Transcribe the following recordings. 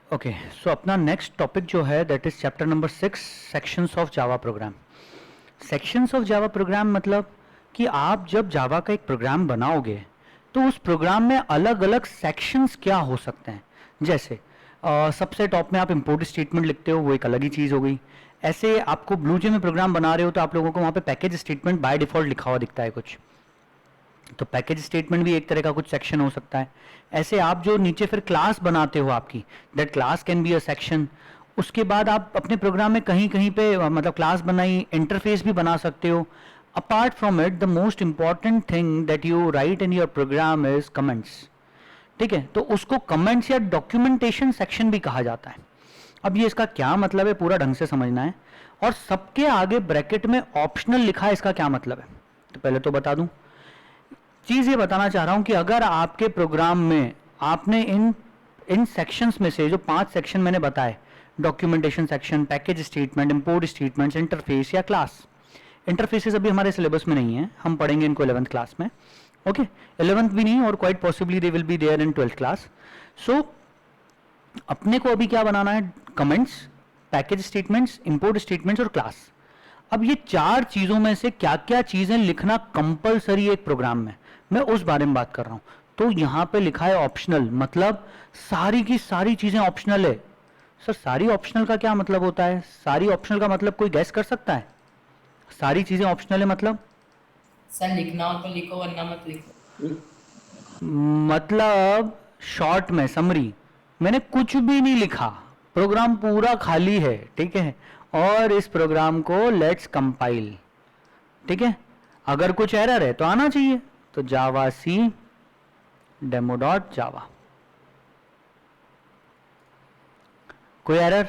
Okay, सो अपना next topic जो है that is chapter number 6, sections of Java program. Sections of Java program मतलब कि आप जब जावा का एक प्रोग्राम बनाओगे तो उस प्रोग्राम में अलग अलग सेक्शंस क्या हो सकते हैं। जैसे सबसे टॉप में आप इंपोर्ट स्टेटमेंट लिखते हो, वो एक अलग ही चीज़ हो गई। ऐसे आपको ब्लूजे में प्रोग्राम बना रहे हो तो आप लोगों को वहाँ पे पैकेज स्टेटमेंट बाय डिफॉल्ट लिखा हुआ दिखता है कुछ, तो पैकेज स्टेटमेंट भी एक तरह का कुछ सेक्शन हो सकता है। ऐसे आप जो नीचे फिर क्लास बनाते हो आपकी, that class can be a section. उसके बाद आप अपने प्रोग्राम में कहीं कहीं पे मतलब क्लास बनाई, इंटरफेस भी बना सकते हो। Apart from it the most important thing that you write in your program is comments. ठीक है, तो उसको कमेंट्स या डॉक्यूमेंटेशन सेक्शन भी कहा जाता है। अब ये इसका क्या मतलब है पूरा ढंग से समझना है। और सबके आगे ब्रैकेट में ऑप्शनल लिखा है, इसका क्या मतलब है तो पहले तो बता दूं। चीज़ ये बताना चाह रहा हूं कि अगर आपके प्रोग्राम में आपने इन इन सेक्शंस में से जो 5 सेक्शन मैंने बताए, documentation section, package statement, import statements, interface या क्लास। इंटरफेसेस अभी हमारे सिलेबस में नहीं है, हम पढ़ेंगे इनको 11th क्लास में। ओके, 11th भी नहीं और quite possibly they will be there in 12th class. So अपने को अभी क्या बनाना है, comments, package statements, import statements और क्लास। अब ये 4 चीजों में से क्या क्या चीजें लिखना कंपलसरी है एक प्रोग्राम में, मैं उस बारे में बात कर रहा हूं। तो यहां पे लिखा है ऑप्शनल, मतलब सारी की सारी चीजें ऑप्शनल है। सर सारी ऑप्शनल का क्या मतलब होता है? सारी ऑप्शनल का मतलब कोई गैस कर सकता है? सारी चीजें ऑप्शनल है सर लिखना हो तो लिखो वरना मत लिखो। मतलब शॉर्ट में समरी, मैंने कुछ भी नहीं लिखा, प्रोग्राम पूरा खाली है। ठीक है, और इस प्रोग्राम को लेट्स कंपाइल। ठीक है, अगर कुछ एरर है तो आना चाहिए, तो जावा सी डेमो डॉट जावा। कोई एरर?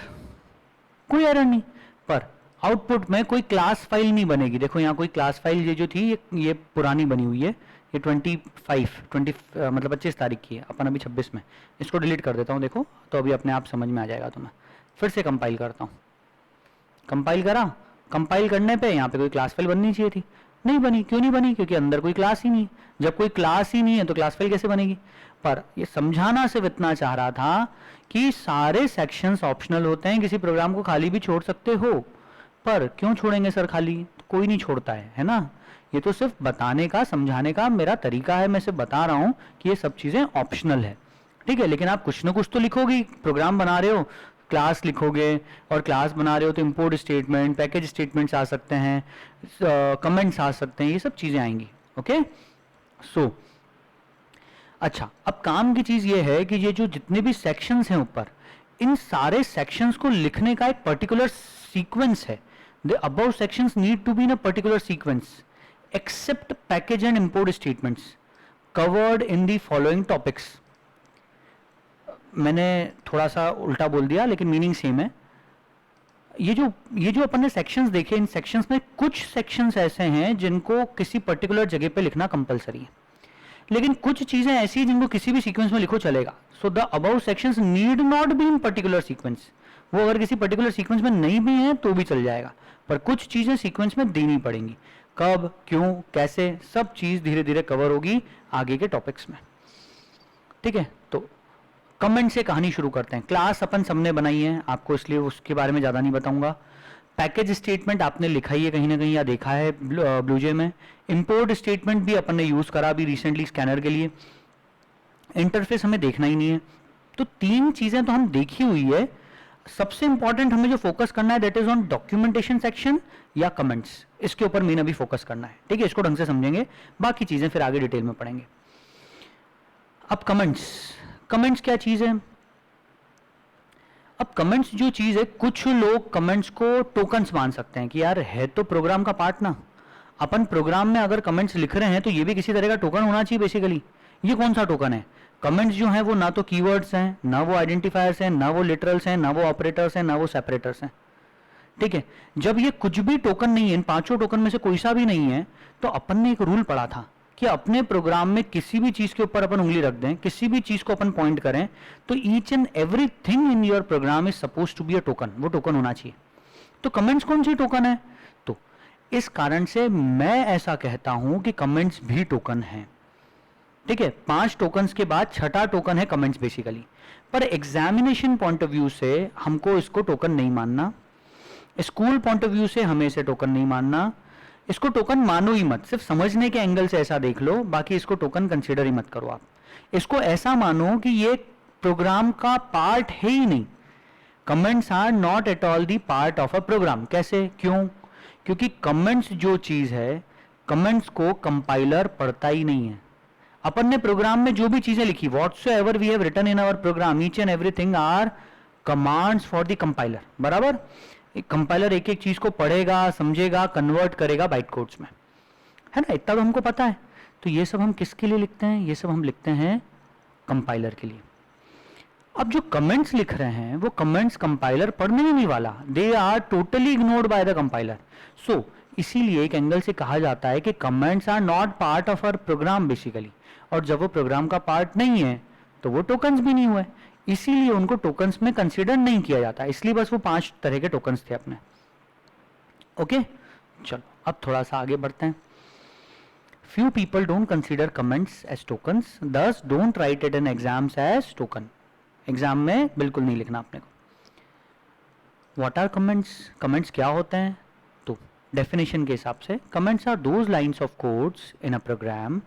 कोई एरर नहीं, पर आउटपुट में कोई क्लास फाइल नहीं बनेगी। देखो यहाँ कोई क्लास फाइल ये जो थी ये पुरानी बनी हुई है, ये 20 मतलब 25 तारीख की है, अपन अभी 26 में। इसको डिलीट कर देता हूँ, देखो तो अभी अपने आप समझ में आ जाएगा तुम्हें। फिर से कंपाइल करता हूँ, कंपाइल करा, कंपाइल करने पे यहाँ पे कोई क्लास फाइल बननी चाहिए थी, नहीं बनी। क्यों नहीं बनी? क्योंकि अंदर कोई क्लास ही नहीं। जब कोई क्लास ही नहीं है तो क्लास फाइल कैसे बनेगी? पर ये समझाना सिर्फ इतना चाह रहा था कि सारे सेक्शंस ऑप्शनल होते हैं, किसी प्रोग्राम को खाली भी छोड़ सकते हो। पर क्यों छोड़ेंगे सर खाली? तो कोई नहीं छोड़ता है ना। ये तो सिर्फ बताने का, समझाने का मेरा तरीका है, मैं सिर्फ बता रहा हूँ कि ये सब चीज़ें ऑप्शनल है। ठीक है, लेकिन आप कुछ ना कुछ तो लिखोगे, प्रोग्राम बना रहे हो, क्लास लिखोगे, और क्लास बना रहे हो तो इंपोर्ट स्टेटमेंट, पैकेज स्टेटमेंट्स आ सकते हैं, कमेंट्स आ सकते हैं, ये सब चीज़ें आएंगी। ओके, सो अच्छा, अब काम की चीज़ ये है कि ये जो जितने भी सेक्शंस हैं ऊपर, इन सारे सेक्शंस को लिखने का एक पर्टिकुलर सीक्वेंस है। The above sections need to be in a particular sequence except package and import statements covered in the following topics. मैंने थोड़ा सा उल्टा बोल दिया लेकिन मीनिंग सेम है। ये जो अपन ने सेक्शंस देखे, इन सेक्शंस में कुछ सेक्शंस ऐसे हैं जिनको किसी पर्टिकुलर जगह पे लिखना कंपलसरी है, लेकिन कुछ चीजें ऐसी हैं जिनको किसी भी सीक्वेंस में लिखो चलेगा। So the above sections need not be in particular sequence. वो अगर किसी पर्टिकुलर सीक्वेंस में नहीं भी हैं तो भी चल जाएगा, पर कुछ चीजें सीक्वेंस में देनी पड़ेंगी। कब, क्यों, कैसे, सब चीज धीरे धीरे कवर होगी आगे के टॉपिक्स में। ठीक है, तो कमेंट से कहानी शुरू करते हैं। क्लास अपन सबने बनाई है, आपको इसलिए उसके बारे में ज़्यादा नहीं बताऊंगा। पैकेज स्टेटमेंट आपने लिखा ही है कहीं ना कहीं या देखा है ब्लूजे में। इंपोर्ट स्टेटमेंट भी अपन ने यूज़ करा अभी रिसेंटली स्कैनर के लिए। इंटरफेस हमें देखना ही नहीं है, तो 3 चीज़ें तो हम देखी हुई है। सबसे इंपॉर्टेंट हमें जो फोकस करना है that is on documentation section या कमेंट्स, इसके ऊपर मेन अभी फोकस करना है। ठीक है, इसको ढंग से समझेंगे, बाकी चीज़ें फिर आगे डिटेल में पढ़ेंगे। अब कमेंट्स, कमेंट्स क्या चीज़ है? अब कमेंट्स जो चीज़ है, कुछ लोग कमेंट्स को टोकन्स मान सकते हैं कि यार है तो प्रोग्राम का पार्ट ना, अपन प्रोग्राम में अगर कमेंट्स लिख रहे हैं तो ये भी किसी तरह का टोकन होना चाहिए बेसिकली। ये कौन सा टोकन है? कमेंट्स जो हैं वो ना तो कीवर्ड्स हैं, ना वो आइडेंटिफायर्स हैं, ना वो लिटरल्स हैं, ना वो ऑपरेटर्स हैं, ना वो सेपरेटर्स हैं। ठीक है, जब ये कुछ भी टोकन नहीं है, इन 5 टोकन में से कोई सा भी नहीं है, तो अपन ने एक रूल पढ़ा था कि अपने प्रोग्राम में किसी भी चीज के ऊपर अपन उंगली रख दें, किसी भी चीज को अपन पॉइंट करें, तो each and everything in your program is suppose to be a token, वो टोकन होना चाहिए। तो कमेंट्स कौन सी टोकन है? तो इस कारण से मैं ऐसा कहता हूं कि कमेंट्स भी टोकन हैं। ठीक है, 5 टोकन्स के बाद छठा टोकन है कमेंट्स बेसिकली। पर एग्जामिनेशन पॉइंट ऑफ व्यू से हमको इसको टोकन नहीं मानना, स्कूल पॉइंट ऑफ व्यू से हमें इसे टोकन नहीं मानना। इसको टोकन मानो ही मत, सिर्फ समझने के एंगल से ऐसा देख लो, बाकी इसको टोकन कंसीडर ही मत करो आप। इसको ऐसा मानो कि ये प्रोग्राम का पार्ट है ही नहीं। Comments are not at all the part of a program. कैसे, क्यों? क्योंकि कमेंट्स जो चीज है, कमेंट्स को कंपाइलर पढ़ता ही नहीं है। अपन ने प्रोग्राम में जो भी चीजें लिखी, whatsoever we have written in our program, each and everything are commands for the compiler, बराबर। कंपाइलर एक एक चीज को पढ़ेगा, समझेगा, कन्वर्ट करेगा बाइट कोड्स में, है ना, इतना तो हमको पता है। तो ये सब हम किसके लिए लिखते हैं? ये सब हम लिखते हैं कंपाइलर के लिए। अब जो कमेंट्स लिख रहे हैं वो कमेंट्स कंपाइलर पढ़ने ही नहीं वाला, they are totally ignored by the compiler. So इसीलिए एक एंगल से कहा जाता है कि comments are not part of our program basically. और जब वो प्रोग्राम का पार्ट नहीं है तो वो टोकन्स भी नहीं हुए, इसीलिए उनको टोकन्स में कंसीडर नहीं किया जाता। इसलिए बस वो 5 तरह के टोकन्स थे अपने। ओके, चलो अब थोड़ा सा आगे बढ़ते हैं। Few people don't consider comments as tokens, thus don't write it in exams as token. Exam में बिल्कुल नहीं लिखना अपने को। What are comments? Comments क्या होते हैं? तो डेफिनेशन के हिसाब से comments are those lines of codes in a program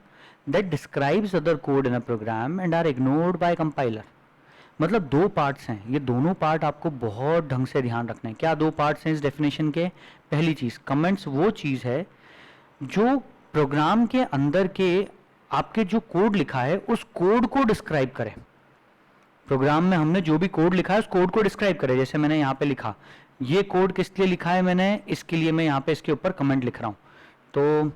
that describes other code in a program and are ignored by compiler. मतलब 2 पार्ट्स हैं, ये दोनों पार्ट आपको बहुत ढंग से ध्यान रखना है। क्या 2 पार्ट्स हैं इस डेफिनेशन के? पहली चीज, कमेंट्स वो चीज है जो प्रोग्राम के अंदर के आपके जो कोड लिखा है उस कोड को डिस्क्राइब करे। प्रोग्राम में हमने जो भी कोड लिखा है उस कोड को डिस्क्राइब करे। जैसे मैंने यहाँ पे लिखा, ये कोड किस लिए लिखा है मैंने, इसके लिए मैं यहाँ पे इसके ऊपर कमेंट लिख रहा हूँ। तो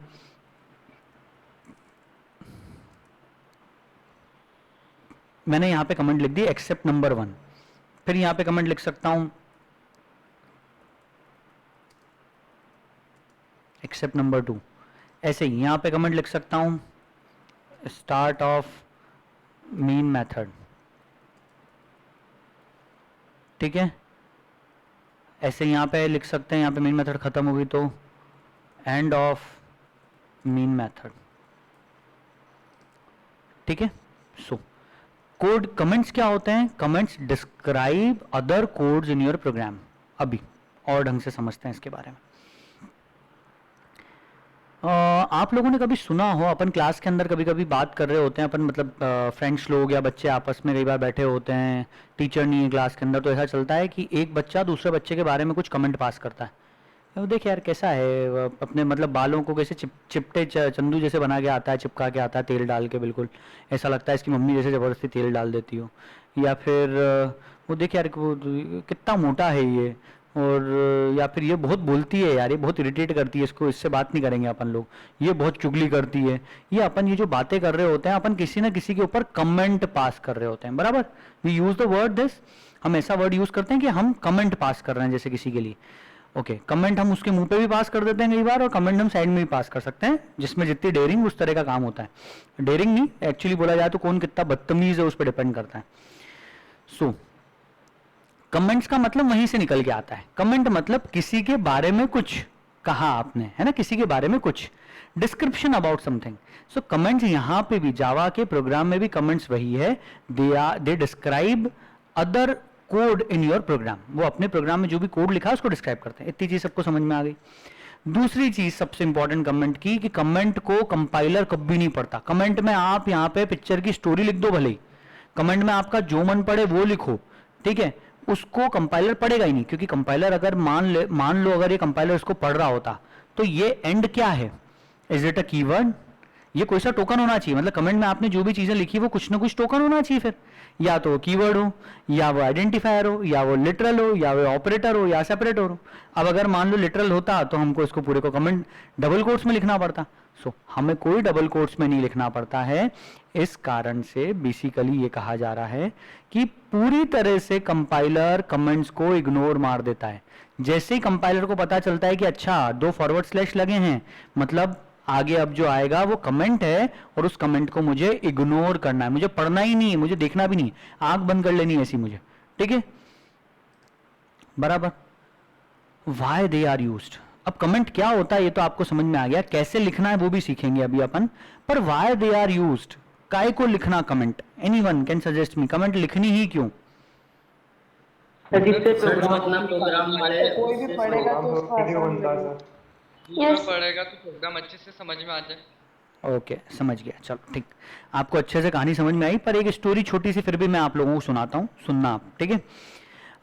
मैंने यहाँ पे कमेंट लिख दी एक्सेप्ट नंबर 1, फिर यहाँ पे कमेंट लिख सकता हूँ एक्सेप्ट नंबर 2। ऐसे ही यहाँ पे कमेंट लिख सकता हूँ स्टार्ट ऑफ मीन मेथड, ठीक है। ऐसे यहाँ पे लिख सकते हैं, यहाँ पे मीन मेथड खत्म होगी तो एंड ऑफ मीन मेथड, ठीक है। सो कोड कमेंट्स क्या होते हैं? Comments describe other codes in your program. अभी और ढंग से समझते हैं इसके बारे में। आप लोगों ने कभी सुना हो, अपन क्लास के अंदर कभी कभी बात कर रहे होते हैं अपन, मतलब फ्रेंड्स लोग या बच्चे आपस में कई बार बैठे होते हैं, टीचर नहीं है क्लास के अंदर, तो ऐसा चलता है कि एक बच्चा दूसरे बच्चे के बारे में कुछ कमेंट पास करता है। वो देख यार कैसा है, अपने मतलब बालों को कैसे चिपटे चंदू जैसे बना के आता है, चिपका के आता है तेल डाल के, बिल्कुल ऐसा लगता है इसकी मम्मी जैसे ज़बरदस्ती तेल डाल देती हो। या फिर वो देख यार वो कितना मोटा है ये, और या फिर ये बहुत बोलती है यार, ये बहुत इरिटेट करती है, इसको इससे बात नहीं करेंगे अपन लोग, ये बहुत चुगली करती है। ये अपन ये जो बातें कर रहे होते हैं, अपन किसी ना किसी के ऊपर कमेंट पास कर रहे होते हैं, बराबर। We use the word this, हम ऐसा वर्ड यूज करते हैं कि हम कमेंट पास कर रहे हैं जैसे किसी के लिए। ओके, कमेंट हम उसके मुंह पे भी पास कर देते हैं कई बार, और कमेंट हम साइड में भी पास कर सकते हैं, जिसमें जितनी डेयरिंग उस तरह का काम होता है। डेयरिंग नहीं, एक्चुअली बोला जाए तो कौन कितना बदतमीज है उस पर डिपेंड करता है। सो कमेंट्स का मतलब वहीं से निकल के आता है। कमेंट मतलब किसी के बारे में कुछ कहा आपने, है ना, किसी के बारे में कुछ description about something. So comments यहाँ पे भी, जावा के प्रोग्राम में भी कमेंट्स वही है, they describe other code in your program. वो अपने प्रोग्राम में जो भी कोड लिखा है उसको डिस्क्राइब करते हैं। इतनी चीज सबको समझ में आ गई। दूसरी चीज सबसे इंपॉर्टेंट कमेंट की, कि कमेंट को कंपाइलर कभी नहीं पढ़ता। कमेंट में आप यहाँ पे पिक्चर की स्टोरी लिख दो भले ही, कमेंट में आपका जो मन पड़े वो लिखो, ठीक है, उसको कंपाइलर पढ़ेगा ही नहीं। क्योंकि कंपाइलर अगर मान लो अगर ये कंपाइलर उसको पढ़ रहा होता तो ये एंड क्या है, इज इट अ कीवर्ड, ये कोई सा टोकन होना चाहिए। मतलब कमेंट में आपने जो भी चीजें लिखी वो कुछ ना कुछ टोकन होना चाहिए फिर, या तो कीवर्ड हो, या वो आइडेंटिफायर हो, या वो लिटरल हो, या वो ऑपरेटर हो, या सेपरेटर हो। अब अगर मान लो लिटरल होता तो हमको इसको पूरे को कमेंट डबल कोट्स में लिखना पड़ता। सो हमें कोई डबल कोट्स में नहीं लिखना पड़ता है। इस कारण से बेसिकली ये कहा जा रहा है कि पूरी तरह से कंपाइलर कमेंट्स को इग्नोर मार देता है। जैसे ही कंपाइलर को पता चलता है कि अच्छा 2 फॉरवर्ड स्लैश लगे हैं, मतलब आगे अब जो आएगा वो कमेंट है, और उस कमेंट को मुझे इग्नोर करना है, मुझे पढ़ना ही नहीं है, मुझे देखना भी नहीं, आंख बंद कर लेनी है ऐसी मुझे, ठीक है, बराबर। वाई दे आर यूज्ड, अब कमेंट क्या होता है ये तो आपको समझ में आ गया, कैसे लिखना है वो भी सीखेंगे अभी अपन, पर वाई दे आर यूज्ड, काय को लिखना comment? Anyone can suggest me, comment लिखनी ही क्यों? जिससे सर जो प्रोग्राम अपना प्रोग्राम हमारे कोई भी पढ़ेगा तो उसका आसान बनता है लगे। सर। दूसरा पढ़ेगा तो प्रोग्राम अच्छे से समझ में आ जाए। ओके, समझ गया, चलो ठीक। आपको अच्छे से कहानी समझ में आई, पर एक स्टोरी छोटी सी फिर भी मैं आप लोगों को सुनाता हूँ, सुनना आप, ठीक है?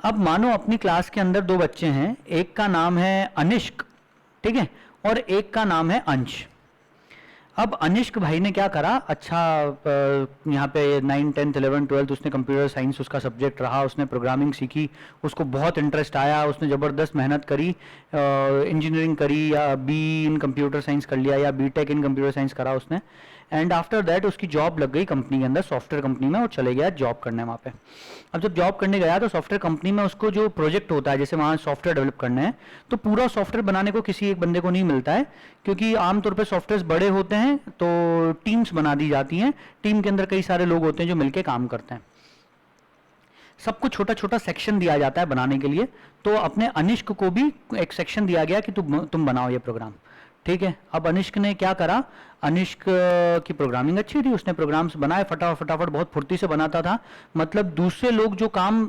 अब मानो अपनी क्लास के अंदर दो बच्चे हैं, एक का नाम है अनिष्क, ठीक है, और एक का नाम है अंश। अब अनिष्क भाई ने क्या करा, अच्छा यहाँ पे 9, 10, 11, 12 उसने कंप्यूटर साइंस उसका सब्जेक्ट रहा, उसने प्रोग्रामिंग सीखी, उसको बहुत इंटरेस्ट आया, उसने ज़बरदस्त मेहनत करी, इंजीनियरिंग करी, या बी इन कंप्यूटर साइंस कर लिया, या बीटेक इन कंप्यूटर साइंस करा उसने, एंड आफ्टर दैट उसकी जॉब लग गई कंपनी के अंदर, सॉफ्टवेयर कंपनी में, वो चले गया जॉब करने वहाँ पे। अब जब जॉब करने गया तो सॉफ्टवेयर कंपनी में उसको जो प्रोजेक्ट होता है, जैसे वहाँ सॉफ्टवेयर डेवलप करने हैं, तो पूरा सॉफ्टवेयर बनाने को किसी एक बंदे को नहीं मिलता है, क्योंकि आमतौर पर सॉफ्टवेयर बड़े होते हैं तो टीम्स बना दी जाती हैं, टीम के अंदर कई सारे लोग होते हैं जो मिलकर काम करते हैं, सबको छोटा छोटा सेक्शन दिया जाता है बनाने के लिए। तो अपने अनिष्क को भी एक सेक्शन दिया गया कि तुम बनाओ ये प्रोग्राम, ठीक है? अब अनिष्क ने क्या करा, अनिष्क की प्रोग्रामिंग अच्छी थी, उसने प्रोग्राम्स बनाए फटाफट बहुत फुर्ती से बनाता था, मतलब दूसरे लोग जो काम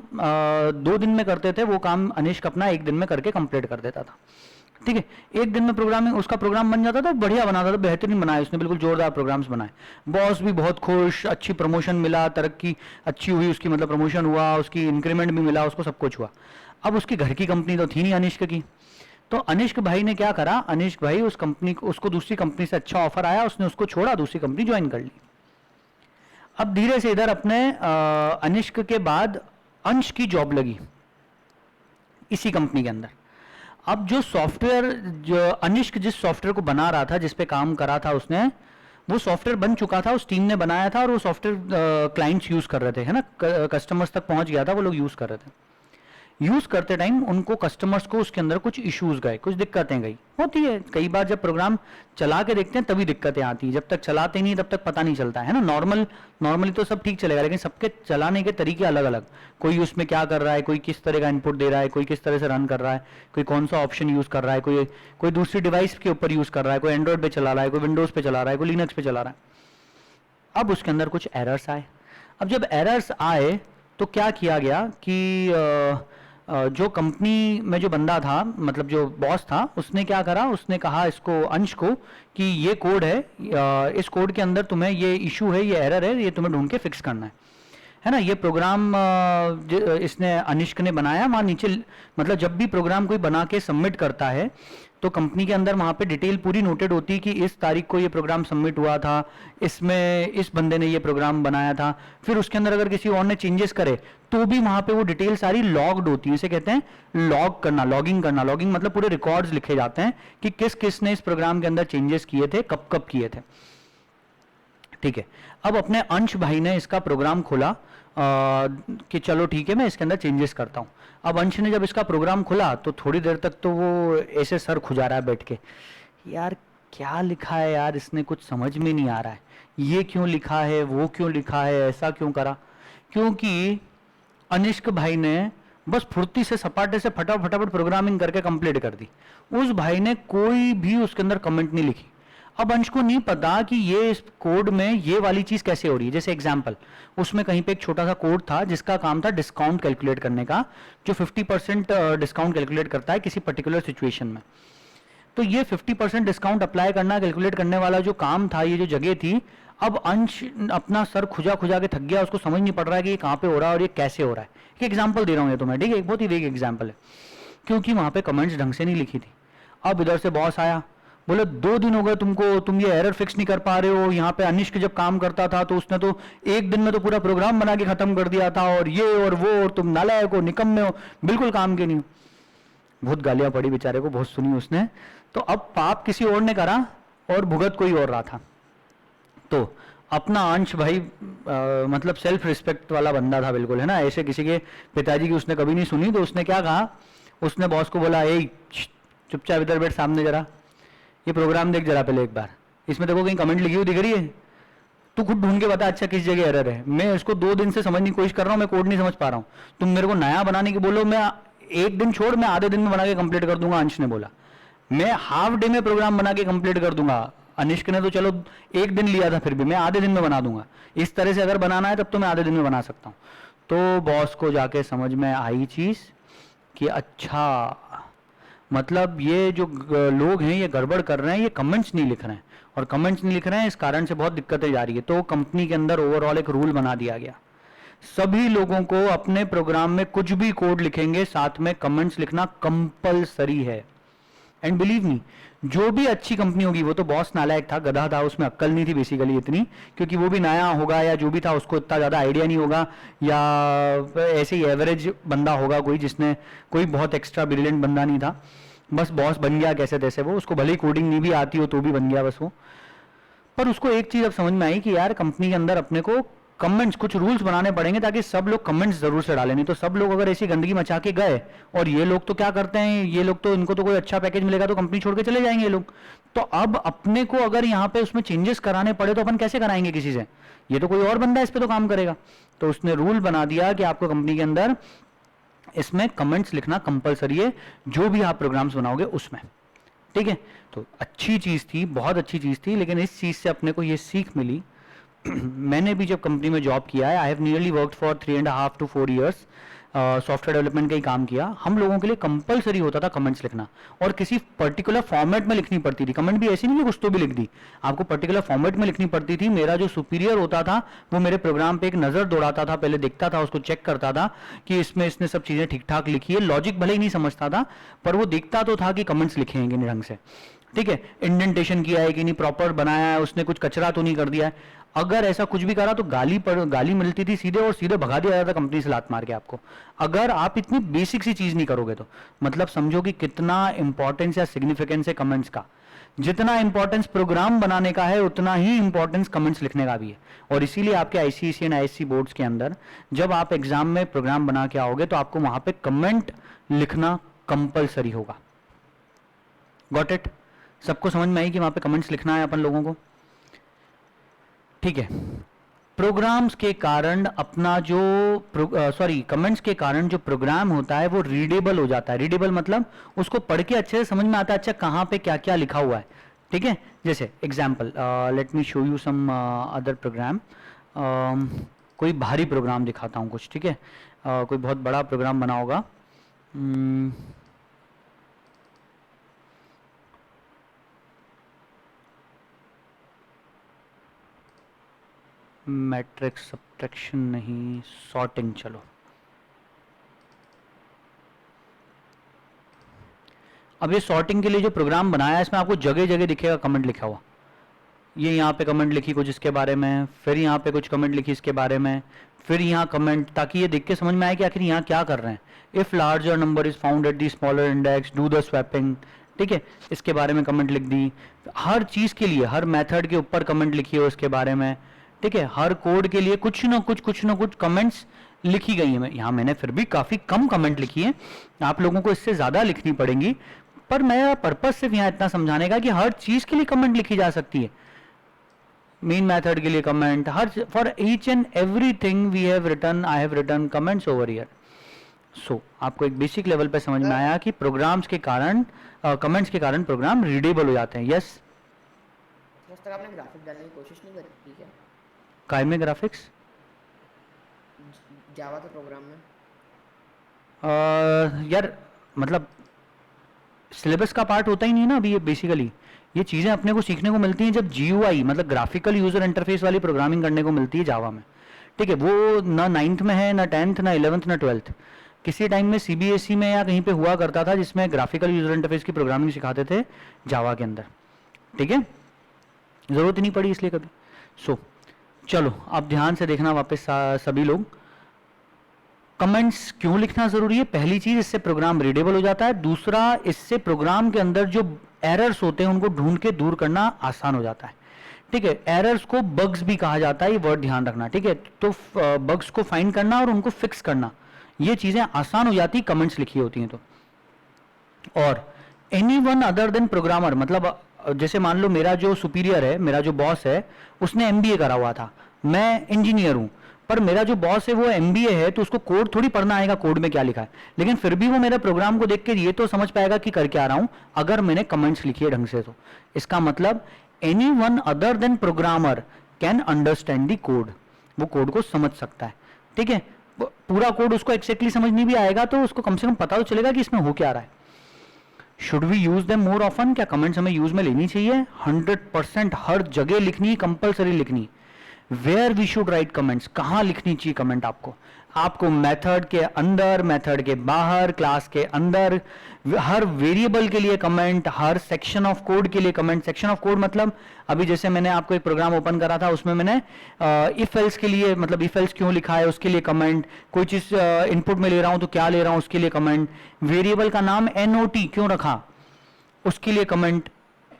2 दिन में करते थे वो काम अनिष्क अपना 1 दिन में करके कंप्लीट कर देता था, ठीक है? 1 दिन में प्रोग्रामिंग उसका प्रोग्राम बन जाता था, बढ़िया बनाता था, बेहतरीन बनाया उसने, बिल्कुल जोरदार प्रोग्राम्स बनाए। बॉस भी बहुत खुश, अच्छी प्रमोशन मिला, तरक्की अच्छी हुई उसकी, मतलब प्रमोशन हुआ, उसकी इंक्रीमेंट भी मिला, उसको सब कुछ हुआ। अब उसकी घर की कंपनी तो थी नहीं अनिष्क की, तो अनिष्क भाई ने क्या करा, अनिष्क भाई उस कंपनी को, उसको दूसरी कंपनी से अच्छा ऑफर आया, उसने उसको छोड़ा, दूसरी कंपनी ज्वाइन कर ली। अब धीरे से इधर अपने अनिष्क के बाद अंश की जॉब लगी इसी कंपनी के अंदर। अब जो सॉफ्टवेयर, जो अनिष्क जिस सॉफ्टवेयर को बना रहा था, जिस पे काम करा था उसने, वो सॉफ्टवेयर बन चुका था, उस टीम ने बनाया था, और वो सॉफ्टवेयर क्लाइंट्स यूज कर रहे थे, है ना, कस्टमर्स तक पहुंच गया था, वो लोग यूज कर रहे थे। यूज करते टाइम उनको कस्टमर्स को उसके अंदर कुछ इश्यूज गए, कुछ दिक्कतें गई, होती है कई बार, जब प्रोग्राम चला के देखते हैं तभी दिक्कतें आती हैं, जब तक चलाते नहीं तब तक पता नहीं चलता है ना। नॉर्मली तो सब ठीक चलेगा, लेकिन सबके चलाने के तरीके अलग अलग, कोई उसमें क्या कर रहा है, कोई किस तरह का इनपुट दे रहा है, कोई किस तरह से रन कर रहा है, कोई कौन सा ऑप्शन यूज कर रहा है, कोई दूसरी डिवाइस के ऊपर यूज कर रहा है, कोई एंड्रॉइड पे चला रहा है, कोई विंडोज पे चला रहा है, कोई लिनक्स पे चला रहा है। अब उसके अंदर कुछ एरर्स आए। अब जब एरर्स आए तो क्या किया गया कि जो कंपनी में जो बंदा था, मतलब जो बॉस था, उसने क्या करा, उसने कहा इसको, अंश को, कि ये कोड है, इस कोड के अंदर तुम्हें ये इशू है, ये एरर है, ये तुम्हें ढूंढ के फिक्स करना है ना। ये प्रोग्राम इसने अनिष्क ने बनाया, वहाँ नीचे, मतलब जब भी प्रोग्राम कोई बना के सबमिट करता है तो कंपनी के अंदर वहाँ पे डिटेल पूरी नोटेड होती है कि इस तारीख को ये प्रोग्राम सबमिट हुआ था, इसमें इस बंदे ने ये प्रोग्राम बनाया था। फिर उसके अंदर अगर किसी और ने चेंजेस करे तो भी वहाँ पे वो डिटेल सारी लॉग्ड होती है, इसे कहते हैं लॉग करना, लॉगिंग करना। लॉगिंग मतलब पूरे रिकॉर्ड्स लिखे जाते हैं कि किस किस ने इस प्रोग्राम के अंदर चेंजेस किए थे, कब कब किए थे, ठीक है। अब अपने अंश भाई ने इसका प्रोग्राम खोला कि चलो ठीक है मैं इसके अंदर चेंजेस करता हूँ। अब अंश ने जब इसका प्रोग्राम खोला तो थोड़ी देर तक तो वो ऐसे सर खुजा रहा है बैठ के, यार क्या लिखा है यार, इसने कुछ समझ में नहीं आ रहा है, ये क्यों लिखा है, वो क्यों लिखा है, ऐसा क्यों करा। क्योंकि अनिष्क भाई ने बस फुर्ती से सपाटे से फटाफट प्रोग्रामिंग करके कंप्लीट कर दी। उस भाई ने कोई भी उसके अंदर कमेंट नहीं लिखी। अब अंश को नहीं पता कि ये इस कोड में ये वाली चीज कैसे हो रही है। जैसे एग्जांपल, उसमें कहीं पे एक छोटा सा कोड था जिसका काम था डिस्काउंट कैलकुलेट करने का, जो 50% डिस्काउंट कैलकुलेट करता है किसी पर्टिकुलर सिचुएशन में। तो ये 50% डिस्काउंट अप्लाई करना, कैलकुलेट करने वाला जो काम था, ये जो जगह थी, अब अंश अपना सर खुजा खुजा के थक गया, उसको समझ नहीं पड़ रहा है कि ये कहाँ पे हो रहा है और ये कैसे हो रहा है। एक एग्जाम्पल दे रहा हूँ ये तुम्हें, ठीक है, एक बहुत ही वेग एग्जाम्पल है, क्योंकि वहां पे कमेंट्स ढंग से नहीं लिखी थी। अब इधर से बॉस आया, बोले 2 दिन हो गए तुमको, तुम ये एरर फिक्स नहीं कर पा रहे हो। यहाँ पे अनिष्क जब काम करता था तो उसने तो 1 दिन में तो पूरा प्रोग्राम बना के खत्म कर दिया था, और ये और वो, और तुम नालायक हो, निकम्मे हो, बिल्कुल काम के नहीं हो। बहुत गालियां पड़ी बेचारे को, बहुत सुनी उसने। तो अब पाप किसी और ने करा और भुगत कोई और रहा था। तो अपना अंश भाई मतलब सेल्फ रिस्पेक्ट वाला बंदा था बिल्कुल, है ना, ऐसे किसी के पिताजी की उसने कभी नहीं सुनी। तो उसने क्या कहा, उसने बॉस को बोला, ए चुपचाप इधर बैठ, सामने जरा ये प्रोग्राम देख जरा पहले एक बार, इसमें देखो कहीं कमेंट लिखी हुई दिख रही है, तू खुद ढूंढ के बता अच्छा किस जगह एरर है। मैं इसको 2 दिन से समझने की कोशिश कर रहा हूँ, मैं कोड नहीं समझ पा रहा हूँ, तुम मेरे को नया बनाने की बोलो, मैं 1 दिन छोड़, मैं आधे दिन में बना के कंप्लीट कर दूंगा। अंश ने बोला, मैं हाफ डे में प्रोग्राम बना के कंप्लीट कर दूंगा। अनिष्क ने तो चलो एक दिन लिया था, फिर भी मैं आधे दिन में बना दूंगा। इस तरह से अगर बनाना है तब तो मैं आधे दिन में बना सकता हूँ। तो बॉस को जाके समझ में आई चीज़ कि अच्छा मतलब ये जो लोग हैं ये गड़बड़ कर रहे हैं, ये कमेंट्स नहीं लिख रहे हैं, और कमेंट्स नहीं लिख रहे हैं इस कारण से बहुत दिक्कतें जा रही है। तो कंपनी के अंदर ओवरऑल एक रूल बना दिया गया, सभी लोगों को अपने प्रोग्राम में कुछ भी कोड लिखेंगे साथ में कमेंट्स लिखना कंपलसरी है। एंड बिलीव मी, जो भी अच्छी कंपनी होगी, वो तो बॉस नालायक था, गधा था, उसमें अक्ल नहीं थी बेसिकली इतनी, क्योंकि वो भी नया होगा या जो भी था उसको इतना ज़्यादा आइडिया नहीं होगा, या ऐसे ही एवरेज बंदा होगा कोई जिसने कोई बहुत एक्स्ट्रा ब्रिलियंट बंदा नहीं था, बस बॉस बन गया कैसे तैसे। वो उसको भले ही कोडिंग नहीं भी आती हो तो भी बन गया बस वो। पर उसको एक चीज़ अब समझ में आई कि यार कंपनी के अंदर अपने को कमेंट्स, कुछ रूल्स बनाने पड़ेंगे ताकि सब लोग कमेंट्स जरूर से डालें, नहीं तो सब लोग अगर ऐसी गंदगी मचा के गए, और ये लोग तो क्या करते हैं, ये लोग तो इनको तो कोई अच्छा पैकेज मिलेगा तो कंपनी छोड़ के चले जाएंगे ये लोग। तो अब अपने को अगर यहाँ पे उसमें चेंजेस कराने पड़े तो अपन कैसे कराएंगे किसी से, ये तो कोई और बंदा इस पे तो काम करेगा। तो उसने रूल बना दिया कि आपको कंपनी के अंदर इसमें कमेंट्स लिखना कंपलसरी है, जो भी आप प्रोग्राम्स बनाओगे उसमें, ठीक है। तो अच्छी चीज़ थी, बहुत अच्छी चीज़ थी, लेकिन इस चीज़ से अपने को ये सीख मिली मैंने भी जब कंपनी में जॉब किया है, I have nearly worked for 3.5 to 4 years, software development का ही काम किया। हम लोगों के लिए कंपलसरी होता था कमेंट्स लिखना, और किसी पर्टिकुलर फॉर्मेट में लिखनी पड़ती थी। कमेंट भी ऐसी नहीं कि कुछ तो भी लिख दी, आपको पर्टिकुलर फॉर्मेट में लिखनी पड़ती थी। मेरा जो सुपीरियर होता था वो मेरे प्रोग्राम पे एक नज़र दौड़ाता था, पहले देखता था, उसको चेक करता था कि इसमें इसने सब चीज़ें ठीक ठाक लिखी है। लॉजिक भले ही नहीं समझता था, पर वो देखता तो था कि कमेंट्स लिखे हैं कि नहीं ढंग से, ठीक है, इंडेंटेशन किया है कि नहीं, प्रॉपर बनाया है, उसने कुछ कचरा तो नहीं कर दिया है। अगर ऐसा कुछ भी करा तो गाली मिलती थी सीधे, और सीधे भगा दिया जाता कंपनी से लात मार के आपको, अगर आप इतनी बेसिक सी चीज नहीं करोगे तो। मतलब समझो कि कितना इंपॉर्टेंस या सिग्निफिकेंस है कमेंट्स का। जितना इंपॉर्टेंस प्रोग्राम बनाने का है उतना ही इंपॉर्टेंस कमेंट्स लिखने का भी है। और इसीलिए आपके आईसीएसई एंड आईएससी बोर्ड्स के अंदर जब आप एग्जाम में प्रोग्राम बना के आओगे तो आपको वहां पे कमेंट लिखना कंपलसरी होगा। Got it? सबको समझ में आई कि वहां पे कमेंट्स लिखना है अपन लोगों को, ठीक है। प्रोग्राम्स के कारण अपना जो कमेंट्स के कारण जो प्रोग्राम होता है वो रीडेबल हो जाता है। रीडेबल मतलब उसको पढ़ के अच्छे से समझ में आता है, अच्छा कहाँ पे क्या क्या लिखा हुआ है, ठीक है। जैसे example, let me show you some other program. कोई भारी प्रोग्राम दिखाता हूँ कुछ, ठीक है। कोई बहुत बड़ा प्रोग्राम बना होगा। मैट्रिक्स सब्ट्रैक्शन नहीं, सॉर्टिंग। चलो अब ये सॉर्टिंग के लिए जो प्रोग्राम बनाया है इसमें आपको जगह जगह दिखेगा कमेंट लिखा हुआ। ये यहाँ पे कमेंट लिखी कुछ इसके बारे में, फिर यहाँ पे कुछ कमेंट लिखी इसके बारे में, फिर यहाँ कमेंट, ताकि ये देख के समझ में आए कि आखिर यहाँ क्या कर रहे हैं। If larger number is found at the smaller index do the swapping, ठीक है, इसके बारे में कमेंट लिख दी। हर चीज़ के लिए, हर मेथड के ऊपर कमेंट लिखी है उसके बारे में, ठीक है। हर कोड के लिए कुछ ना कुछ कमेंट्स लिखी गई है। यहाँ मैंने फिर भी काफ़ी कम कमेंट लिखी है, आप लोगों को इससे ज़्यादा लिखनी पड़ेंगी, पर मेरा पर्पस सिर्फ यहाँ इतना समझाने का कि हर चीज़ के लिए कमेंट लिखी जा सकती है। मेन मेथड के लिए कमेंट, हर for each and everything we have written, I have written comments over here. So आपको एक बेसिक लेवल पे समझ में आया कि प्रोग्राम्स के कारण, कमेंट्स के कारण प्रोग्राम रीडेबल हो जाते हैं। यस, तक आपने ग्राफिक डालने की कोशिश नहीं करी, ठीक है? काय में ग्राफिक्स? जावा के प्रोग्राम में यार मतलब सिलेबस का पार्ट होता ही नहीं ना अभी। ये बेसिकली ये चीज़ें अपने को सीखने को मिलती हैं जब GUI मतलब ग्राफिकल यूजर इंटरफेस वाली प्रोग्रामिंग करने को मिलती है जावा में, ठीक है। वो ना 9th में है, ना 10th, ना 11th, ना 12th। किसी टाइम में CBSE में या कहीं पे हुआ करता था जिसमें ग्राफिकल यूजर इंटरफेस की प्रोग्रामिंग सिखाते थे जावा के अंदर, ठीक है। ज़रूरत नहीं पड़ी इसलिए कभी। सो चलो आप ध्यान से देखना वापस सभी लोग, कमेंट्स क्यों लिखना जरूरी है। पहली चीज, इससे प्रोग्राम रीडेबल हो जाता है। दूसरा, इससे प्रोग्राम के अंदर जो एरर्स होते हैं उनको ढूंढ के दूर करना आसान हो जाता है, ठीक है। एरर्स को बग्स भी कहा जाता है, ये वर्ड ध्यान रखना, ठीक है। तो बग्स को फाइंड करना और उनको फिक्स करना, ये चीजें आसान हो जाती कमेंट्स लिखी होती हैं तो। और एनीवन अदर देन प्रोग्रामर, मतलब जैसे मान लो मेरा जो सुपीरियर है, मेरा जो बॉस है, उसने MBA करा हुआ था, मैं इंजीनियर हूं, पर मेरा जो बॉस है वो MBA है, तो उसको कोड थोड़ी पढ़ना आएगा, कोड में क्या लिखा है। लेकिन फिर भी वो मेरे प्रोग्राम को देख के ये तो समझ पाएगा कि कर क्या रहा हूं अगर मैंने कमेंट्स लिखी है ढंग से। तो इसका मतलब any one other than programmer can understand the code, वो कोड को समझ सकता है, ठीक है। पूरा कोड उसको एक्जैक्टली समझ नहीं भी आएगा तो उसको कम से कम पता तो चलेगा कि इसमें हो क्या रहा है। Should we use them more often, क्या कमेंट्स हमें यूज में लेनी चाहिए? 100% हर जगह लिखनी, कंपलसरी लिखनी। Where we should write comments, कहाँ लिखनी चाहिए कमेंट आपको मेथड के अंदर, मेथड के बाहर, क्लास के अंदर, हर वेरिएबल के लिए comment, her section of code के लिए कमेंट। सेक्शन ऑफ कोड मतलब अभी जैसे मैंने आपको एक प्रोग्राम ओपन करा था, उसमें मैंने इफ एल्स के लिए, मतलब इफ एल्स क्यों लिखा है उसके लिए कमेंट, कोई चीज इनपुट में ले रहा हूं तो क्या ले रहा हूं उसके लिए कमेंट, वेरिएबल का नाम NOT क्यों रखा उसके लिए कमेंट।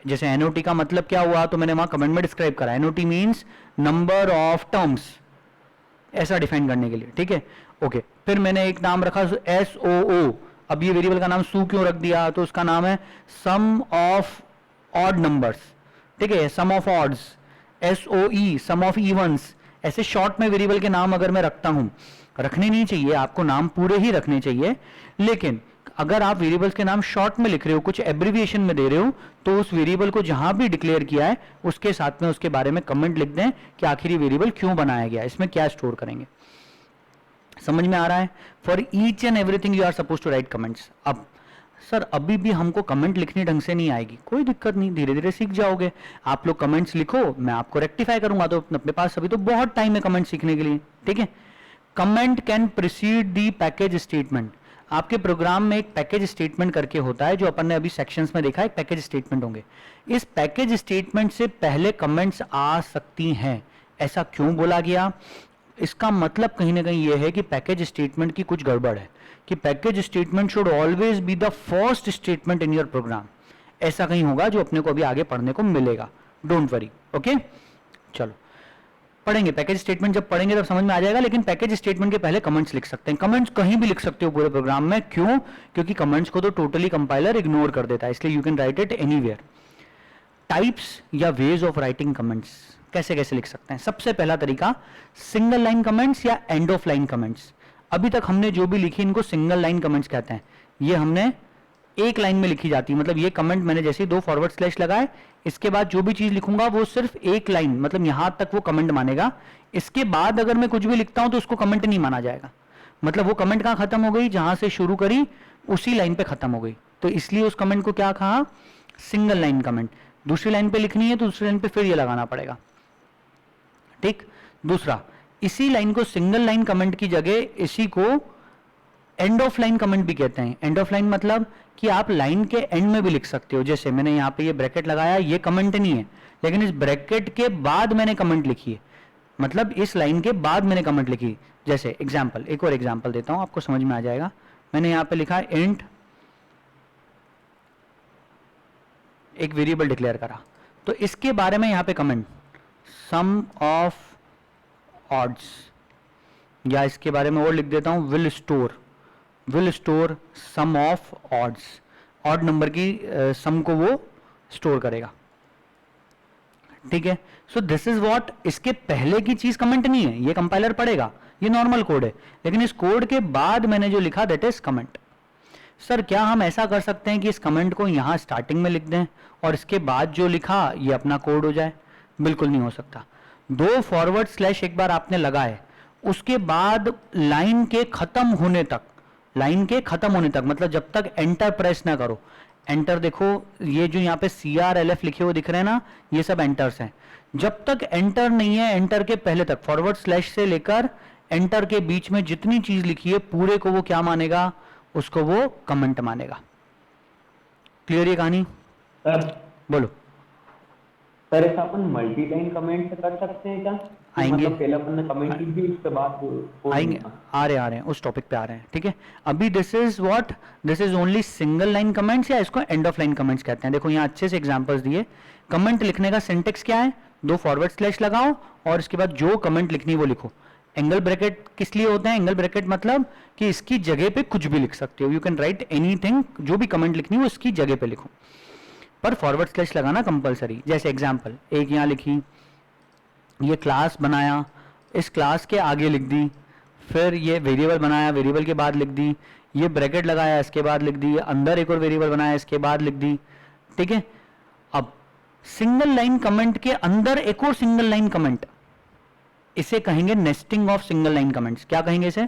जैसे NOT का मतलब क्या हुआ तो मैंने वहां कमेंट में डिस्क्राइब करा, NOT means number of terms, ऐसा डिफाइन करने के लिए, ठीक है। ओके, फिर मैंने एक नाम रखा SOO। अब ये वेरिएबल का नाम सू क्यों रख दिया तो उसका नाम है सम ऑफ ऑड नंबर्स, ठीक है, sum of odds. SOE sum of evens. ऐसे शॉर्ट में वेरिएबल के नाम अगर मैं रखता हूं, रखने नहीं चाहिए, आपको नाम पूरे ही रखने चाहिए, लेकिन अगर आप वेरिएबल्स के नाम शॉर्ट में लिख रहे हो, कुछ एब्रिविएशन में दे रहे हो, तो उस वेरिएबल को जहां भी डिक्लेयर किया है उसके साथ में उसके बारे में कमेंट लिख दें कि आखिर ये वेरिएबल क्यों बनाया गया, इसमें क्या स्टोर करेंगे। समझ में आ रहा है? For each and everything you are suppose to write comments. अब सर अभी भी हमको कमेंट लिखनी ढंग से नहीं आएगी, कोई दिक्कत नहीं, धीरे धीरे सीख जाओगे। आप लोग कमेंट्स लिखो, मैं आपको रेक्टिफाई करूंगा, तो अपने पास अभी तो बहुत टाइम है कमेंट सीखने के लिए, ठीक है। Comment can preceded the package statement. आपके प्रोग्राम में एक पैकेज स्टेटमेंट करके होता है, जो अपन ने अभी सेक्शंस में देखा है, एक पैकेज स्टेटमेंट होंगे। इस पैकेज स्टेटमेंट से पहले कमेंट्स आ सकती हैं। ऐसा क्यों बोला गया? इसका मतलब कहीं ना कहीं यह है कि पैकेज स्टेटमेंट की कुछ गड़बड़ है, कि package statement should always be the first statement in your program. ऐसा कहीं होगा जो अपने को अभी आगे पढ़ने को मिलेगा, डोंट वरी, ओके। चलो पढ़ेंगे पैकेज स्टेटमेंट, जब पढ़ेंगे तब समझ में आ जाएगा। लेकिन पैकेज स्टेटमेंट के पहले कमेंट्स लिख सकते हैं। कमेंट्स कहीं भी लिख सकते हो पूरे प्रोग्राम में, क्यों? क्योंकि कमेंट्स को तो टोटली कंपाइलर इग्नोर कर देता है, इसलिए you can write it anywhere. Types या वेज ऑफ राइटिंग कमेंट्स कैसे कैसे लिख सकते हैं? सबसे पहला तरीका सिंगल लाइन कमेंट्स या एंड ऑफ लाइन कमेंट्स। अभी तक हमने जो भी लिखी इनको सिंगल लाइन कमेंट्स कहते हैं। ये हमने एक लाइन में लिखी जाती है, मतलब ये कमेंट मैंने जैसे 2 फॉरवर्ड स्लैश लगाए, इसके बाद जो भी चीज लिखूंगा वो सिर्फ एक लाइन, मतलब यहां तक वो कमेंट मानेगा। इसके बाद अगर मैं कुछ भी लिखता हूं तो उसको कमेंट नहीं माना जाएगा। मतलब वो कमेंट कहां खत्म हो गई? जहां से शुरू करी उसी लाइन पे खत्म हो गई, तो इसलिए उस कमेंट को क्या कहा? Single line comment. दूसरी लाइन पे लिखनी है तो दूसरी लाइन पे फिर ये लगाना पड़ेगा, ठीक। दूसरा, इसी लाइन को सिंगल लाइन कमेंट की जगह इसी को एंड ऑफ लाइन कमेंट भी कहते हैं। एंड ऑफ लाइन मतलब कि आप लाइन के एंड में भी लिख सकते हो। जैसे मैंने यहाँ पे ये ब्रैकेट लगाया, ये कमेंट नहीं है, लेकिन इस ब्रैकेट के बाद मैंने कमेंट लिखी है, मतलब इस लाइन के बाद मैंने कमेंट लिखी। जैसे एग्जाम्पल, एक और एग्जाम्पल देता हूं, आपको समझ में आ जाएगा। मैंने यहाँ पे लिखा है इंट, एक वेरिएबल डिक्लेयर करा, तो इसके बारे में यहाँ पे कमेंट सम ऑफ ऑड्स, या इसके बारे में और लिख देता हूं will store sum of odds. Odd number की सम को वो स्टोर करेगा, ठीक है। सो दिस इज व्हाट, इसके पहले की चीज कमेंट नहीं है, ये कंपाइलर पढ़ेगा, ये नॉर्मल कोड है, लेकिन इस कोड के बाद मैंने जो लिखा दैट इज कमेंट। सर क्या हम ऐसा कर सकते हैं कि इस कमेंट को यहां स्टार्टिंग में लिख दें और इसके बाद जो लिखा ये अपना कोड हो जाए? बिल्कुल नहीं हो सकता। 2 फॉरवर्ड स्लैश एक बार आपने लगाए, उसके बाद लाइन के खत्म होने तक, मतलब जब तक एंटर प्रेस ना करो। एंटर देखो, ये जो यहाँ पे CRLF लिखे हुए दिख रहे हैं ना, ये सब एंटर्स हैं। जब तक एंटर नहीं है, एंटर के पहले तक, फॉरवर्ड स्लैश से लेकर एंटर के बीच में जितनी चीज लिखी है पूरे को वो क्या मानेगा? उसको वो कमेंट मानेगा। क्लियर ये कहानी? सर बोलो। सर ऐसा अपन मल्टी लाइन कमेंट कर सकते हैं क्या? आएंगे, मतलब पहले अपन ने कमेंट की थी, उसके बाद आएंगे, आ रहे हैं उस टॉपिक पे आ रहे हैं, ठीक है। अभी this is what, this is only single line comments, या इसको एंड ऑफ लाइन कमेंट्स कहते हैं। देखो यहाँ अच्छे से एग्जांपल्स दिए। कमेंट लिखने का सिंटेक्स क्या है? 2 फॉरवर्ड स्लैश लगाओ और इसके बाद जो कमेंट लिखनी वो लिखो। एंगल ब्रैकेट किस लिए होते हैं? एंगल ब्रैकेट मतलब कि इसकी जगह पे कुछ भी लिख सकते हो, यू कैन राइट एनीथिंग, जो भी कमेंट लिखनी हो उसकी जगह पे लिखो, पर फॉरवर्ड स्लैश लगाना कंपलसरी। जैसे एग्जांपल एक यहाँ लिखी, ये क्लास बनाया, इस क्लास के आगे लिख दी, फिर ये वेरिएबल बनाया, वेरिएबल के बाद लिख दी, ये ब्रैकेट लगाया, इसके बाद लिख दी, अंदर एक और वेरिएबल बनाया, इसके बाद लिख दी, ठीक है। अब सिंगल लाइन कमेंट के अंदर एक और सिंगल लाइन कमेंट, इसे कहेंगे nesting of single line comments. क्या कहेंगे इसे?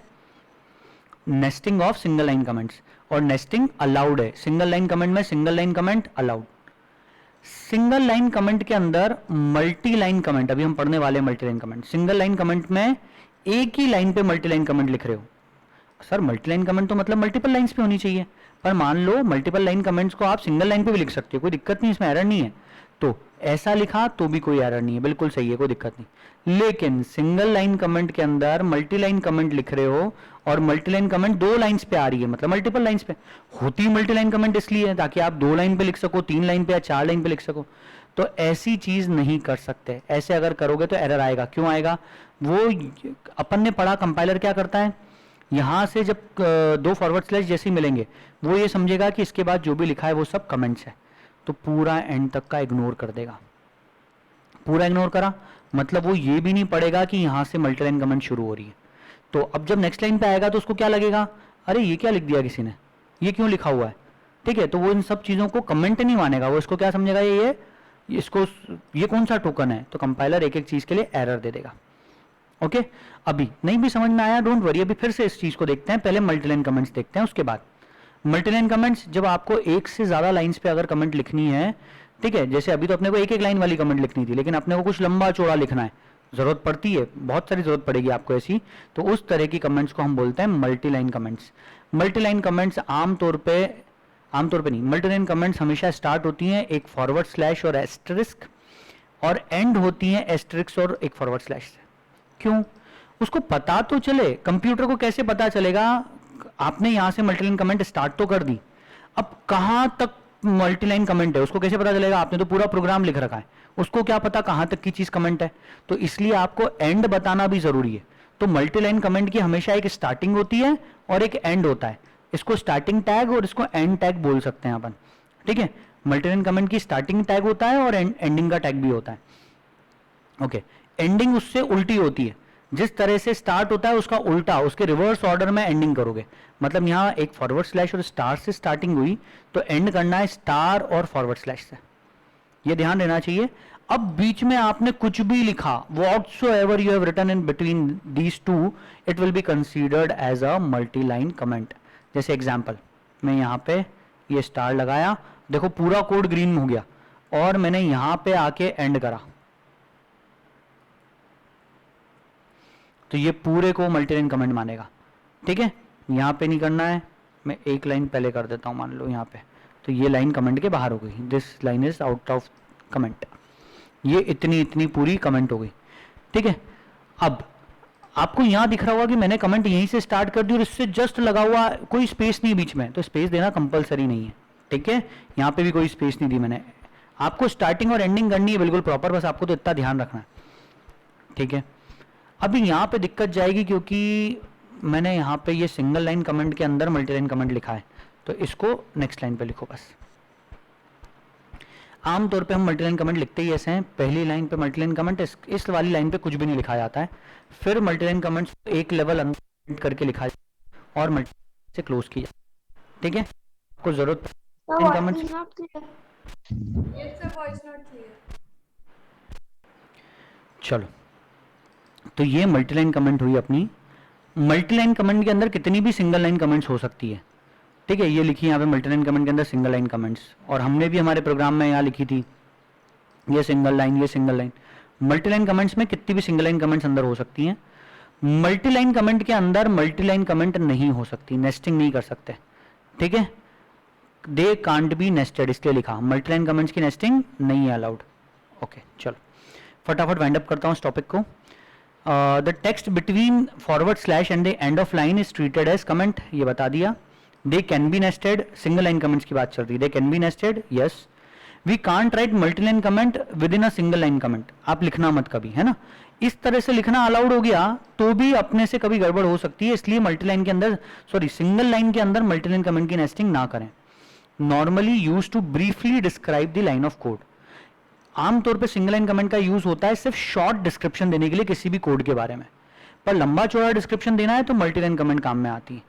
Nesting of single line comments. और नेस्टिंग अलाउड है सिंगल लाइन कमेंट में, single line comment allowed. Single line comment के अंदर मल्टी लाइन कमेंट, अभी हम पढ़ने वाले हैं multi line comment. Single line comment में एक ही लाइन पे मल्टी लाइन कमेंट लिख रहे हो, सर मल्टी लाइन कमेंट तो मतलब मल्टीपल लाइंस पे होनी चाहिए, पर मान लो मल्टीपल लाइन कमेंट्स को आप सिंगल लाइन पे भी लिख सकते हो, कोई दिक्कत नहीं, इसमें एरर नहीं है। तो ऐसा लिखा तो भी कोई एरर नहीं है, बिल्कुल सही है, कोई दिक्कत नहीं। लेकिन सिंगल लाइन कमेंट के अंदर मल्टी लाइन कमेंट लिख रहे हो और मल्टी लाइन कमेंट 2 लाइंस पे आ रही है, मतलब मल्टीपल लाइंस पे होती मल्टी लाइन कमेंट इसलिए है ताकि आप 2 लाइन पे लिख सको, 3 लाइन पे या 4 लाइन पे लिख सको। तो ऐसी चीज नहीं कर सकते, ऐसे अगर करोगे तो एरर आएगा। क्यों आएगा? वो अपन ने पढ़ा, कंपाइलर क्या करता है, यहां से जब 2 फॉरवर्ड स्लैश जैसे ही मिलेंगे वो ये समझेगा कि इसके बाद जो भी लिखा है वो सब कमेंट्स है, तो पूरा एंड तक का इग्नोर कर देगा। पूरा इग्नोर करा मतलब वो ये भी नहीं पढ़ेगा कि यहां से मल्टीलाइन कमेंट शुरू हो रही है। तो अब जब नेक्स्ट लाइन पे आएगा तो उसको क्या लगेगा, अरे ये क्या लिख दिया किसी ने, ये क्यों लिखा हुआ है, ठीक है। तो वो इन सब चीजों को कमेंट नहीं मानेगा, वो इसको क्या समझेगा, ये इसको ये कौन सा टोकन है। तो कंपाइलर एक एक चीज के लिए एरर दे देगा। ओके, अभी नहीं भी समझ में आया डोंट वरी, अभी फिर से इस चीज को देखते हैं। पहले मल्टीलाइन कमेंट्स देखते हैं, उसके बाद मल्टीलाइन कमेंट्स। जब आपको एक से ज्यादा लाइंस पे अगर कमेंट लिखनी है, ठीक है, जैसे अभी तो अपने को एक एक लाइन वाली कमेंट लिखनी थी, लेकिन अपने को कुछ लंबा चौड़ा लिखना है, जरूरत पड़ती है, बहुत सारी जरूरत पड़ेगी आपको ऐसी, तो उस तरह की कमेंट्स को हम बोलते हैं मल्टीलाइन कमेंट्स। मल्टीलाइन कमेंट्स आमतौर पे नहीं, मल्टीलाइन कमेंट्स हमेशा स्टार्ट होती हैं एक फॉरवर्ड स्लैश और एस्टरिस्क, और एंड होती हैं एस्टरिस्क और एक फॉरवर्ड स्लैश से। क्यों? उसको पता तो चले, कंप्यूटर को कैसे पता चलेगा, आपने यहां से मल्टीलाइन कमेंट स्टार्ट तो कर दी, अब कहां तक मल्टीलाइन कमेंट है उसको कैसे पता चलेगा, आपने तो पूरा प्रोग्राम लिख रखा है, उसको क्या पता कहां तक की चीज कमेंट है। तो इसलिए आपको एंड बताना भी जरूरी है। तो मल्टीलाइन कमेंट की हमेशा एक स्टार्टिंग होती है और एक एंड होता है, इसको स्टार्टिंग टैग और इसको एंड टैग बोल सकते हैं अपन, ठीक है। मल्टीलाइन कमेंट की स्टार्टिंग टैग होता है और एंडिंग का टैग भी होता है। ओके, एंडिंग उससे उल्टी होती है, जिस तरह से स्टार्ट होता है उसका उल्टा, उसके रिवर्स ऑर्डर में एंडिंग करोगे। मतलब यहां एक फॉरवर्ड स्लैश और स्टार से स्टार्टिंग हुई तो एंड करना है स्टार और फॉरवर्ड स्लैश से, ये ध्यान देना चाहिए। अब बीच में आपने कुछ भी लिखा, whatsoever you have written in between these two, it will be considered as a multi-line comment। जैसे एग्जाम्पल, मैं यहां पे ये स्टार लगाया, देखो पूरा कोड ग्रीन हो गया, और मैंने यहां पे आके एंड करा, तो ये पूरे को मल्टीलाइन कमेंट मानेगा, ठीक है। यहां पे नहीं करना है, मैं एक लाइन पहले कर देता हूं, मान लो यहां पे, तो ये लाइन कमेंट के बाहर हो गई, this line is out of comment, ये इतनी पूरी कमेंट हो गई, ठीक है। अब आपको यहां दिख रहा होगा कि मैंने कमेंट यहीं से स्टार्ट कर दी और इससे जस्ट लगा हुआ, कोई स्पेस नहीं बीच में, तो स्पेस देना कंपलसरी नहीं है, ठीक है। यहां पे भी कोई स्पेस नहीं दी मैंने, आपको स्टार्टिंग और एंडिंग करनी है बिल्कुल प्रॉपर, बस आपको तो इतना ध्यान रखना है, ठीक है। अभी यहां पे दिक्कत जाएगी क्योंकि मैंने यहां पे ये सिंगल लाइन कमेंट के अंदर मल्टीलाइन कमेंट लिखा है, तो इसको नेक्स्ट लाइन पे लिखो बस। आमतौर पे हम मल्टीलाइन कमेंट लिखते ही ऐसे हैं, पहली लाइन पे मल्टीलाइन कमेंट, इस वाली लाइन पे कुछ भी नहीं लिखा जाता है, फिर मल्टीलाइन कमेंट्स एक लेवल अंदर करके लिखा जाता है और मल्टीलाइन से क्लोज किया जाता है, ठीक है। आपको जरूरत कमेंट्स, चलो, तो ये मल्टीलाइन कमेंट हुई अपनी। मल्टीलाइन कमेंट के अंदर कितनी भी सिंगल लाइन कमेंट्स हो सकती है, ठीक है। ये लिखी यहाँ पे मल्टीलाइन कमेंट के अंदर सिंगल लाइन कमेंट्स, और हमने भी हमारे प्रोग्राम में यहाँ लिखी थी ये सिंगल लाइन, ये सिंगल लाइन। मल्टीलाइन कमेंट्स में कितनी भी सिंगल लाइन कमेंट्स अंदर हो सकती हैं। मल्टीलाइन कमेंट के अंदर मल्टीलाइन कमेंट नहीं हो सकती, नेस्टिंग नहीं कर सकते, ठीक है। दे कांट बी नेस्टेड, इसलिए लिखा मल्टीलाइन कमेंट्स की नेस्टिंग नहीं है अलाउड। ओके, चलो फटाफट वाइंड अप करता हूँ इस टॉपिक को। The text between forward slash and the end of line is treated as comment, ये बता दिया। They can be nested, single line comments की बात चल रही है, they can be nested, yes. We can't write multiline comment within a single line comment, आप लिखना मत कभी, है ना। इस तरह से लिखना अलाउड हो गया तो भी अपने से कभी गड़बड़ हो सकती है, इसलिए मल्टीलाइन के अंदर, सॉरी सिंगल लाइन के अंदर मल्टीलाइन कमेंट की नेस्टिंग ना करें। Normally use to briefly describe the line of code, आमतौर पे सिंगल लाइन कमेंट का यूज होता है सिर्फ शॉर्ट डिस्क्रिप्शन देने के लिए किसी भी कोड के बारे में, पर लंबा चौड़ा डिस्क्रिप्शन देना है तो मल्टीलाइन कमेंट काम में आती है।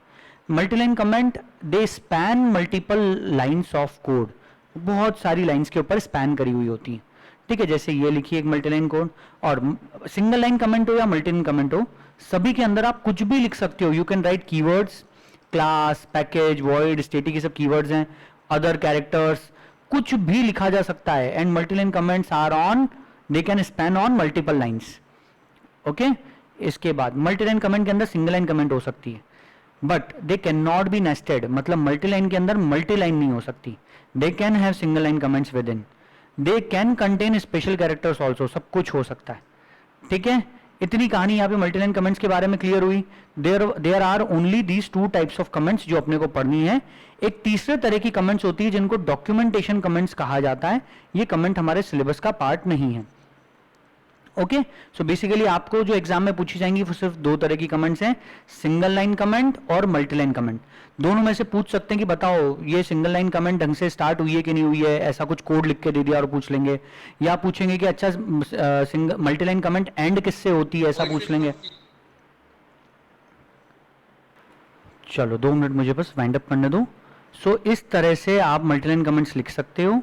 Multiline comment they span multiple lines of code, बहुत सारी लाइंस के ऊपर स्पैन करी हुई होती है, ठीक है, जैसे ये लिखिए एक मल्टीलाइन कोड, और सिंगल लाइन कमेंट हो या मल्टी लाइन कमेंट हो, सभी के अंदर आप कुछ भी लिख सकते हो। You can write keywords, class, package, void, static, ये सब कीवर्ड्स हैं, अदर कैरेक्टर्स, कुछ भी लिखा जा सकता है। And multiline comments are on, they can span on multiple lines. Okay, इसके बाद मल्टीलाइन कमेंट के अंदर सिंगल लाइन कमेंट हो सकती है, but they can not be nested, मतलब मल्टी लाइन के अंदर मल्टी लाइन नहीं हो सकती। They can have single line comments with in, they can contain special characters also, सब कुछ हो सकता है। ठीक है, इतनी कहानी यहाँ पे मल्टीलाइन कमेंट्स के बारे में क्लियर हुई। There are only these two types of comments जो अपने को पढ़नी है। एक तीसरे तरह की कमेंट्स होती है जिनको डॉक्यूमेंटेशन कमेंट्स कहा जाता है। ये कमेंट हमारे सिलेबस का पार्ट नहीं है। ओके, सो बेसिकली आपको जो एग्जाम में पूछी जाएंगी वो सिर्फ दो तरह की कमेंट्स हैं, सिंगल लाइन कमेंट और मल्टीलाइन कमेंट। दोनों में से पूछ सकते हैं कि बताओ ये सिंगल लाइन कमेंट ढंग से स्टार्ट हुई है कि नहीं हुई है, ऐसा कुछ कोड लिख के दे दिया और पूछ लेंगे, या पूछेंगे कि अच्छा मल्टीलाइन कमेंट एंड किससे होती है, ऐसा पूछ लेंगे। चलो 2 मिनट मुझे बस वाइंड अप करने दो। सो इस तरह से आप मल्टीलाइन कमेंट्स लिख सकते हो।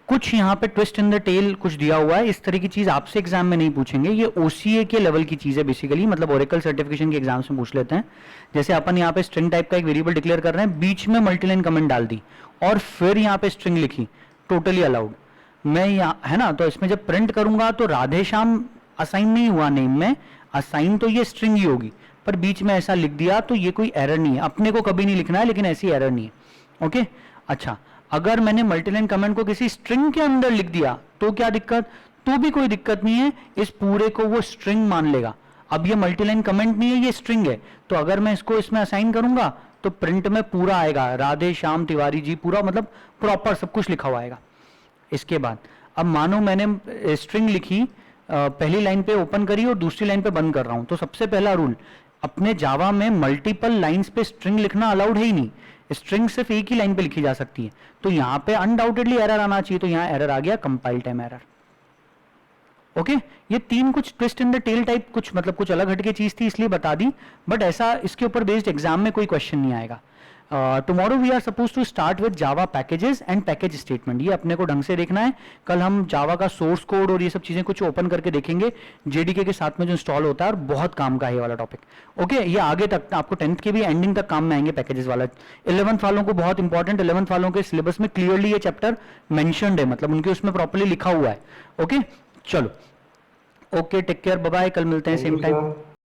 कुछ यहाँ पे ट्विस्ट इन द टेल कुछ दिया हुआ है, इस तरह की चीज आपसे एग्जाम में नहीं पूछेंगे। ये ओसीए के लेवल की चीज है बेसिकली, मतलब ओरेकल सर्टिफिकेशन के एग्जाम्स में पूछ लेते हैं। जैसे अपन यहाँ पे स्ट्रिंग टाइप का एक वेरिएबल डिक्लेयर कर रहे हैं, बीच में मल्टीलाइन कमेंट डाल दी और फिर यहाँ पे स्ट्रिंग लिखी, टोटली अलाउड। मैं यहाँ है ना, तो इसमें जब प्रिंट करूंगा तो राधे श्याम असाइन नहीं हुआ नेम में, असाइन तो ये स्ट्रिंग ही होगी, पर बीच में ऐसा लिख दिया तो ये कोई एरर नहीं है। अपने को कभी नहीं लिखना है, लेकिन ऐसी एरर नहीं है। ओके, अच्छा, अगर मैंने मल्टीलाइन कमेंट को किसी स्ट्रिंग के अंदर लिख दिया तो क्या दिक्कत? तो भी कोई दिक्कत नहीं है, इस पूरे को वो स्ट्रिंग मान लेगा। अब ये मल्टीलाइन कमेंट नहीं है, ये स्ट्रिंग है, तो अगर मैं इसको इसमें असाइन करूंगा तो प्रिंट में पूरा आएगा, राधे श्याम तिवारी जी, पूरा मतलब प्रॉपर सब कुछ लिखा हुआ आएगा। इसके बाद अब मानो मैंने स्ट्रिंग लिखी, पहली लाइन पे ओपन करी और दूसरी लाइन पे बंद कर रहा हूं, तो सबसे पहला रूल, अपने जावा में मल्टीपल लाइंस पे स्ट्रिंग लिखना अलाउड है ही नहीं। स्ट्रिंग सिर्फ एक ही लाइन पे लिखी जा सकती है, तो यहां पे अनडाउटेडली एरर आना चाहिए, तो यहां एरर आ गया, कंपाइल टाइम एरर। ओके, ये तीन कुछ twist in the tale type, कुछ मतलब कुछ अलग हटके चीज थी इसलिए बता दी, बट ऐसा इसके ऊपर बेस्ड एग्जाम में कोई क्वेश्चन नहीं आएगा। Tomorrow we are suppose to start with Java packages and package statement, ये अपने को ढंग से देखना है। कल हम जावा का सोर्स कोड और ये सब चीजें कुछ ओपन करके देखेंगे, जेडीके के साथ में जो इंस्टॉल होता है, और बहुत काम का है ये वाला टॉपिक। ओके, ये आगे तक आपको 10th के भी एंडिंग तक काम में आएंगे पैकेजेस वाला। 11th वालों को बहुत इंपॉर्टेंट, 11th वालों के सिलेबस में क्लियरली ये चैप्टर मेंशन्ड है, मतलब उनके उसमें प्रॉपर्ली लिखा हुआ है। ओके, चलो, okay, take care, bye bye, कल मिलते हैं सेम टाइम।